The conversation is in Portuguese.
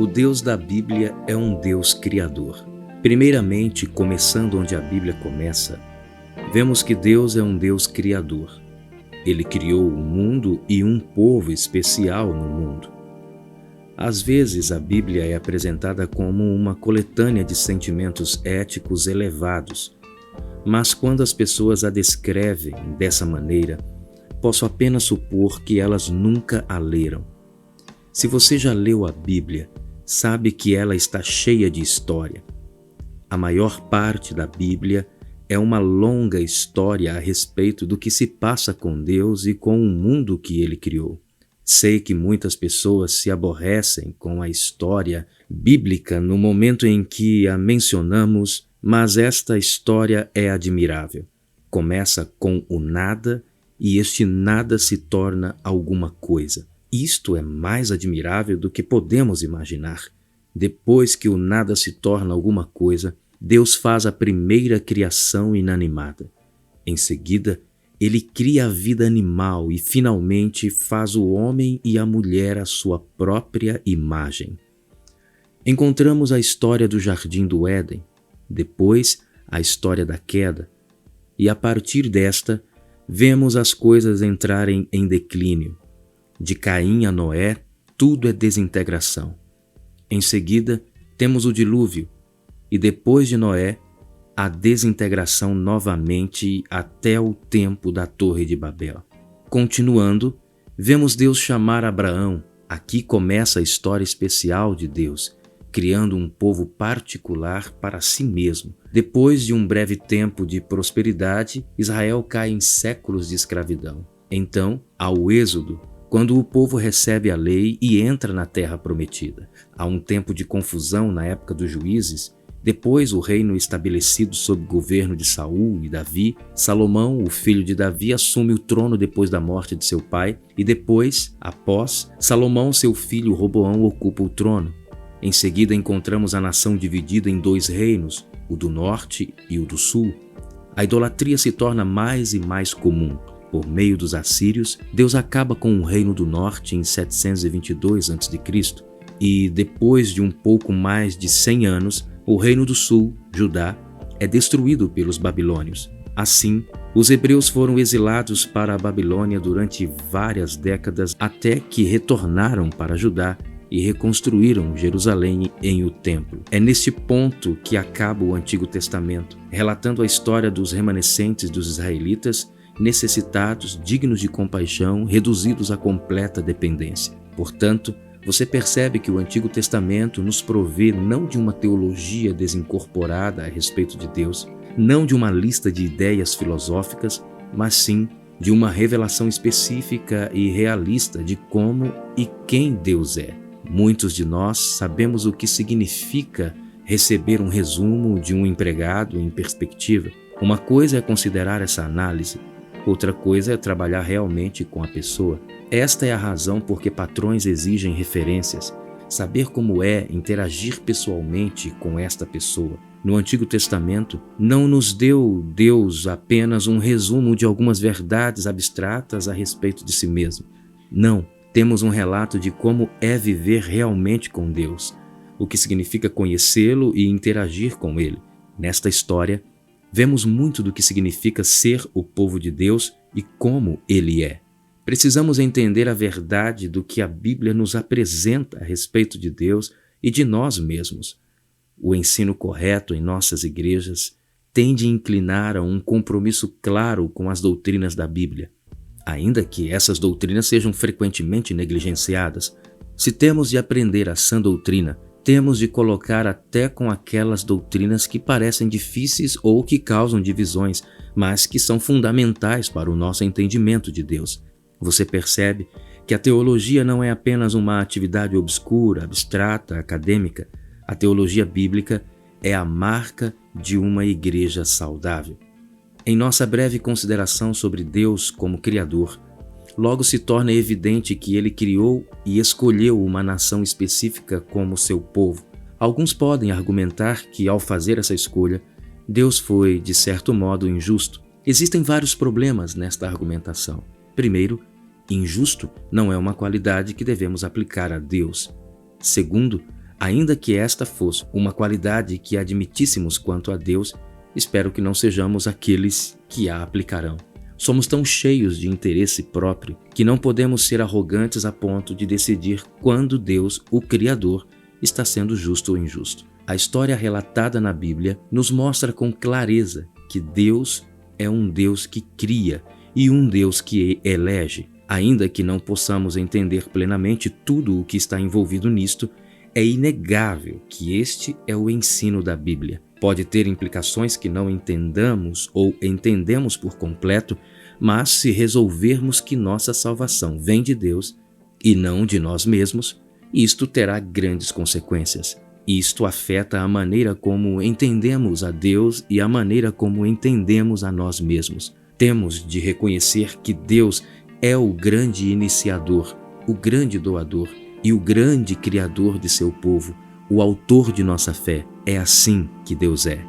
Deus da Bíblia é um Deus criador. Primeiramente, começando onde a Bíblia começa, vemos que Deus é um Deus criador. Ele criou o mundo e um povo especial no mundo. Às vezes, a Bíblia é apresentada como uma coletânea de sentimentos éticos elevados, mas quando as pessoas a descrevem dessa maneira, posso apenas supor que elas nunca a leram. Se você já leu a Bíblia, sabe que ela está cheia de história. A maior parte da Bíblia é uma longa história a respeito do que se passa com Deus e com o mundo que Ele criou. Sei que muitas pessoas se aborrecem com a história bíblica no momento em que a mencionamos, mas esta história é admirável. Começa com o nada e este nada se torna alguma coisa. Isto é mais admirável do que podemos imaginar. Depois que o nada se torna alguma coisa, Deus faz a primeira criação inanimada. Em seguida, Ele cria a vida animal e finalmente faz o homem e a mulher à sua própria imagem. Encontramos a história do Jardim do Éden, depois a história da queda, e a partir desta, vemos as coisas entrarem em declínio. De Caim a Noé, tudo é desintegração. Em seguida, temos o dilúvio, e depois de Noé, a desintegração novamente até o tempo da Torre de Babel. Continuando, vemos Deus chamar Abraão. Aqui começa a história especial de Deus, criando um povo particular para si mesmo. Depois de um breve tempo de prosperidade, Israel cai em séculos de escravidão. Então, há o Êxodo, quando o povo recebe a lei e entra na terra prometida. Há um tempo de confusão na época dos juízes. Depois, o reino estabelecido sob o governo de Saul e Davi, Salomão, o filho de Davi, assume o trono depois da morte de seu pai, e depois, após, Salomão, seu filho Roboão, ocupa o trono. Em seguida, encontramos a nação dividida em dois reinos, o do norte e o do sul. A idolatria se torna mais e mais comum. Por meio dos assírios, Deus acaba com o reino do norte em 722 a.C. e, depois de um pouco mais de 100 anos, o reino do sul, Judá, é destruído pelos babilônios. Assim, os hebreus foram exilados para a Babilônia durante várias décadas até que retornaram para Judá e reconstruíram Jerusalém em o templo. É neste ponto que acaba o Antigo Testamento, relatando a história dos remanescentes dos israelitas necessitados, dignos de compaixão, reduzidos à completa dependência. Portanto, você percebe que o Antigo Testamento nos provê não de uma teologia desincorporada a respeito de Deus, não de uma lista de ideias filosóficas, mas sim de uma revelação específica e realista de como e quem Deus é. Muitos de nós sabemos o que significa receber um resumo de um empregado em perspectiva. Uma coisa é considerar essa análise, outra coisa é trabalhar realmente com a pessoa. Esta é a razão por que patrões exigem referências, saber como é interagir pessoalmente com esta pessoa. No Antigo Testamento, não nos deu Deus apenas um resumo de algumas verdades abstratas a respeito de si mesmo. Não, temos um relato de como é viver realmente com Deus, o que significa conhecê-lo e interagir com ele. Nesta história, vemos muito do que significa ser o povo de Deus e como ele é. Precisamos entender a verdade do que a Bíblia nos apresenta a respeito de Deus e de nós mesmos. O ensino correto em nossas igrejas tende a inclinar a um compromisso claro com as doutrinas da Bíblia, ainda que essas doutrinas sejam frequentemente negligenciadas. Se temos de aprender a sã doutrina, temos de colocar até com aquelas doutrinas que parecem difíceis ou que causam divisões, mas que são fundamentais para o nosso entendimento de Deus. Você percebe que a teologia não é apenas uma atividade obscura, abstrata, acadêmica. A teologia bíblica é a marca de uma igreja saudável. Em nossa breve consideração sobre Deus como Criador, logo se torna evidente que Ele criou e escolheu uma nação específica como seu povo. Alguns podem argumentar que, ao fazer essa escolha, Deus foi, de certo modo, injusto. Existem vários problemas nesta argumentação. Primeiro, injusto não é uma qualidade que devemos aplicar a Deus. Segundo, Ainda que esta fosse uma qualidade que admitíssemos quanto a Deus, espero que não sejamos aqueles que a aplicarão. Somos tão cheios de interesse próprio que não podemos ser arrogantes a ponto de decidir quando Deus, o Criador, está sendo justo ou injusto. A história relatada na Bíblia nos mostra com clareza que Deus é um Deus que cria e um Deus que elege. Ainda que não possamos entender plenamente tudo o que está envolvido nisto, é inegável que este é o ensino da Bíblia. Pode ter implicações que não entendamos ou entendemos por completo, mas se resolvermos que nossa salvação vem de Deus e não de nós mesmos, isto terá grandes consequências. Isto afeta a maneira como entendemos a Deus e a maneira como entendemos a nós mesmos. Temos de reconhecer que Deus é o grande iniciador, o grande doador e o grande criador de seu povo, o autor de nossa fé. É assim que Deus é.